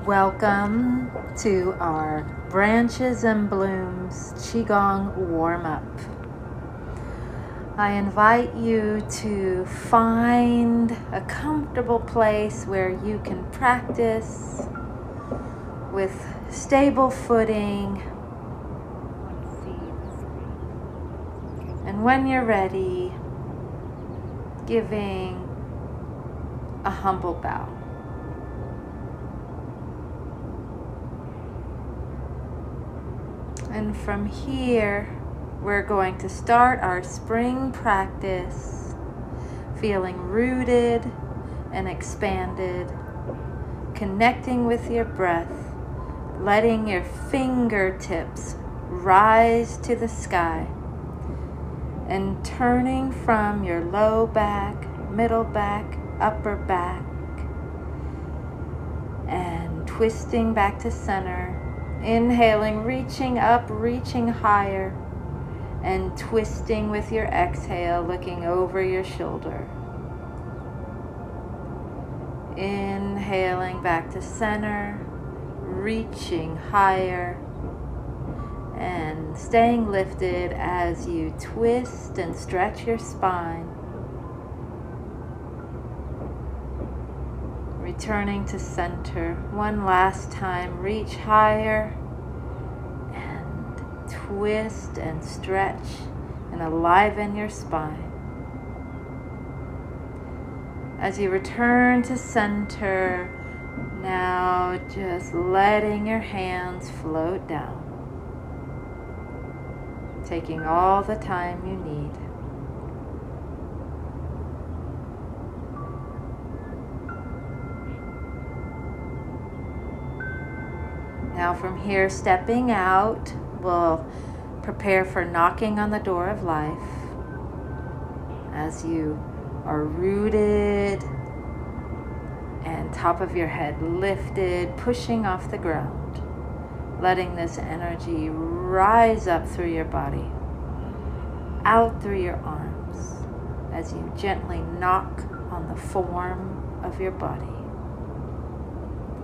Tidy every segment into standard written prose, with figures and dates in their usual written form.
Welcome to our Branches and Blooms Qigong warm-up. I invite you to find a comfortable place where you can practice with stable footing. And when you're ready, giving a humble bow. And from here, we're going to start our spring practice, feeling rooted and expanded, connecting with your breath, letting your fingertips rise to the sky, and turning from your low back, middle back, upper back, and twisting back to center. Inhaling, reaching up, reaching higher, and twisting with your exhale, looking over your shoulder. Inhaling back to center, reaching higher, and staying lifted as you twist and stretch your spine. Returning to center. One last time, reach higher and twist and stretch and enliven your spine. As you return to center, now just letting your hands float down, taking all the time you need. Now from here, stepping out, we'll prepare for knocking on the door of life as you are rooted and top of your head lifted, pushing off the ground, letting this energy rise up through your body, out through your arms as you gently knock on the form of your body,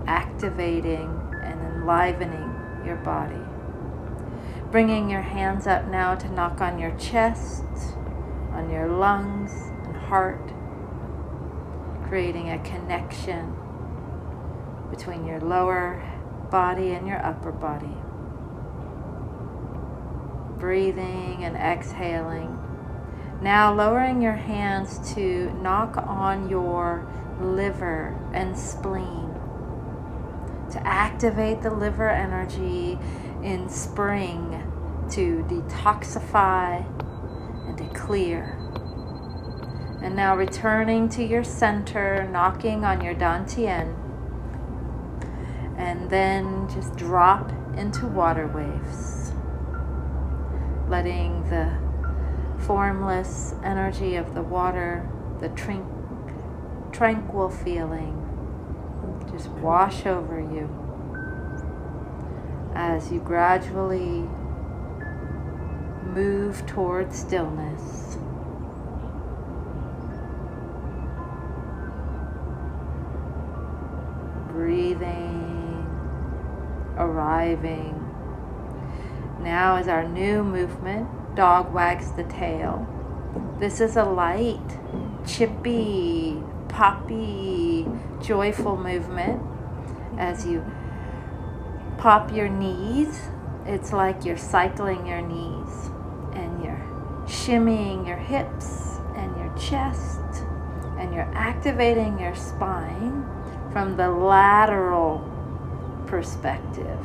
activating and enlivening your body. Bringing your hands up now to knock on your chest, on your lungs and heart, creating a connection between your lower body and your upper body. Breathing and exhaling. Now lowering your hands to knock on your liver and spleen, to activate the liver energy in spring, to detoxify and to clear. And now returning to your center, knocking on your dantian, and then just drop into water waves, letting the formless energy of the water, the tranquil feeling, just wash over you as you gradually move towards stillness. Breathing, arriving. Now is our new movement, dog wags the tail. This is a light, chippy, poppy, joyful movement. As you pop your knees, it's like you're cycling your knees and you're shimmying your hips and your chest, and you're activating your spine from the lateral perspective,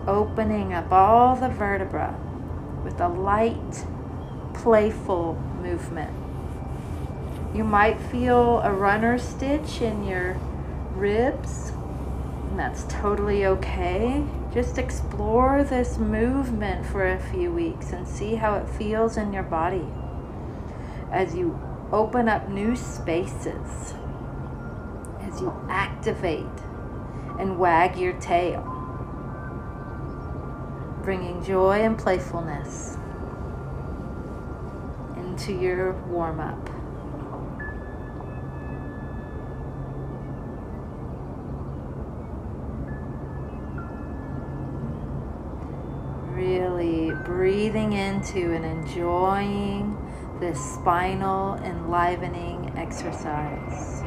opening up all the vertebrae with a light, playful movement. You might feel a runner stitch in your ribs, and that's totally okay. Just explore this movement for a few weeks and see how it feels in your body as you open up new spaces, as you activate and wag your tail, bringing joy and playfulness into your warm-up. really breathing into and enjoying this spinal enlivening exercise.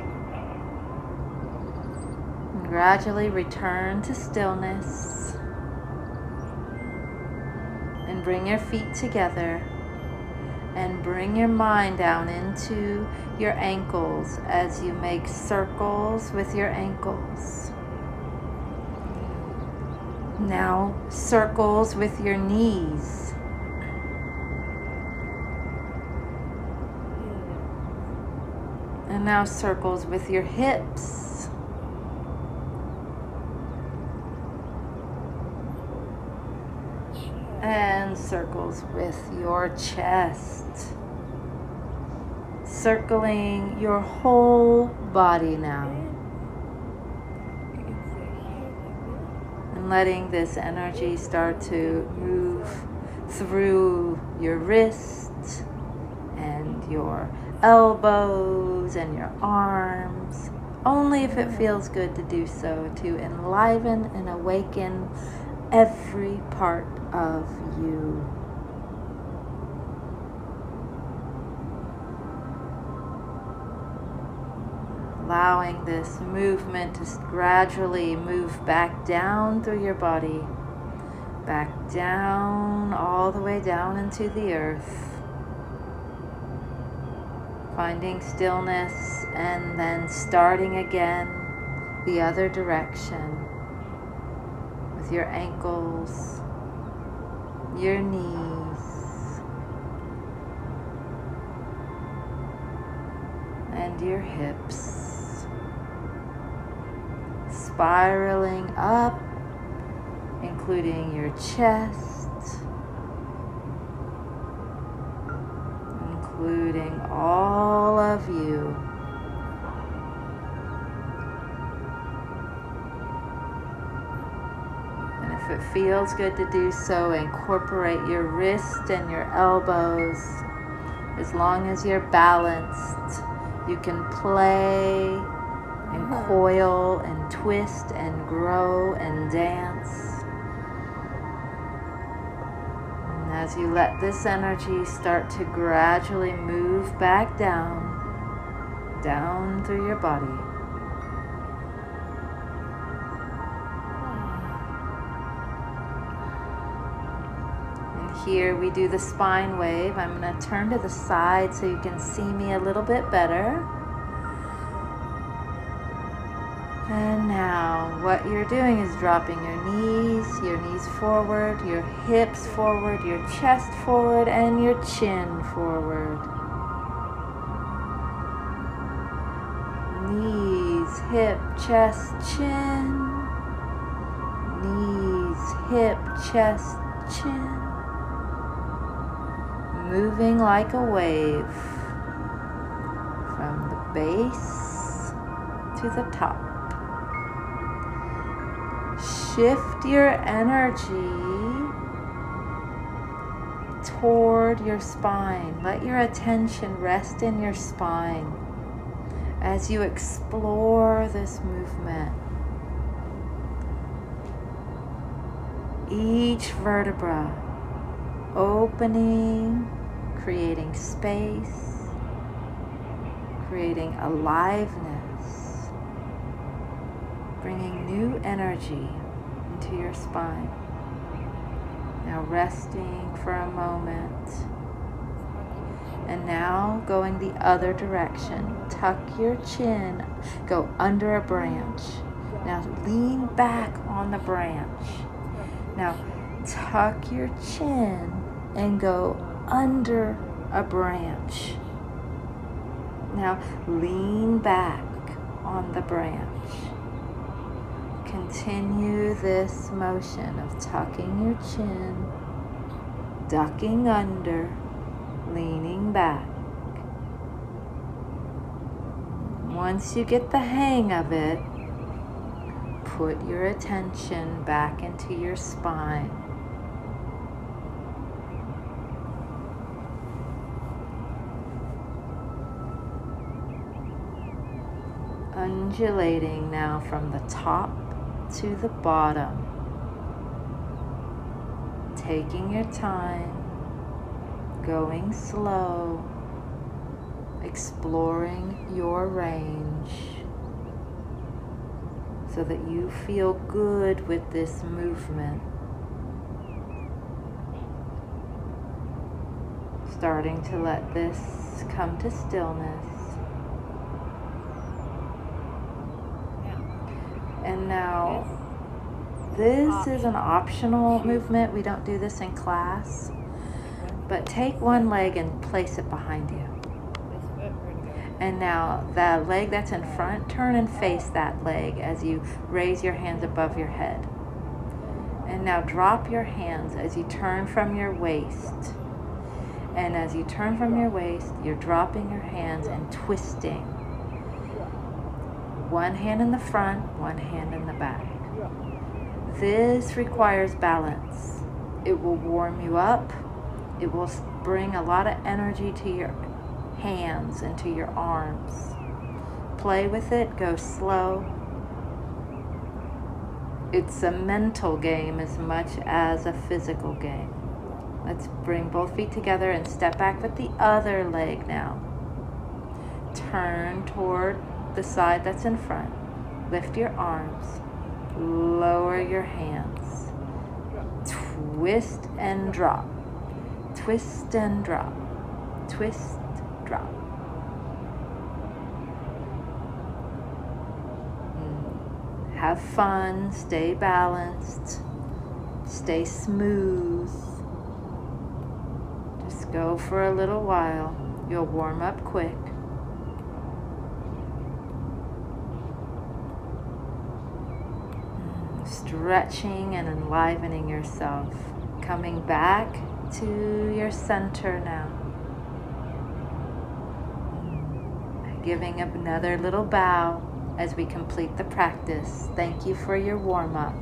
And gradually return to stillness and bring your feet together and bring your mind down into your ankles as you make circles with your ankles. Now circles with your knees. And now circles with your hips. And circles with your chest. Circling your whole body now. And letting this energy start to move through your wrists and your elbows and your arms, only if it feels good to do so, to enliven and awaken every part of you. Allowing this movement to gradually move back down through your body, back down, all the way down into the earth. Finding stillness and then starting again the other direction with your ankles, your knees, and your hips. Spiraling up, including your chest, including all of you. And if it feels good to do so, incorporate your wrist and your elbows. As long as you're balanced, you can play and coil and twist and grow and dance. And as you let this energy start to gradually move back down through your body. And here we do the spine wave. I'm going to turn to the side so you can see me a little bit better. And now what you're doing is dropping your knees forward, your hips forward, your chest forward, and your chin forward. Knees, hip, chest, chin. Knees, hip, chest, chin. Moving like a wave from the base to the top. Shift your energy toward your spine. Let your attention rest in your spine as you explore this movement. Each vertebra opening, creating space, creating aliveness, bringing new energy into your spine. Now resting for a moment. And now going the other direction. Tuck your chin, go under a branch. Now lean back on the branch. Now tuck your chin and go under a branch. Now lean back on the branch. Continue this motion of tucking your chin, ducking under, leaning back. Once you get the hang of it, put your attention back into your spine. Undulating now from the top to the bottom. taking your time, going slow, exploring your range so that you feel good with this movement. Starting to let this come to stillness. And now, this is an optional movement. We don't do this in class. But take one leg and place it behind you. And now, the leg that's in front, turn and face that leg as you raise your hands above your head. And now drop your hands as you turn from your waist. And as you turn from your waist, you're dropping your hands and twisting. One hand in the front, one hand in the back. This requires balance. It will warm you up. It will bring a lot of energy to your hands and to your arms. Play with it, go slow. It's a mental game as much as a physical game. Let's bring both feet together and step back with the other leg now. Turn toward the side that's in front. Lift your arms. Lower your hands. Twist and drop. Twist and drop. Twist, drop. Have fun. Stay balanced. Stay smooth. Just go for a little while. You'll warm up quick. Stretching and enlivening yourself. Coming back to your center now. Giving another little bow as we complete the practice. Thank you for your warm-up.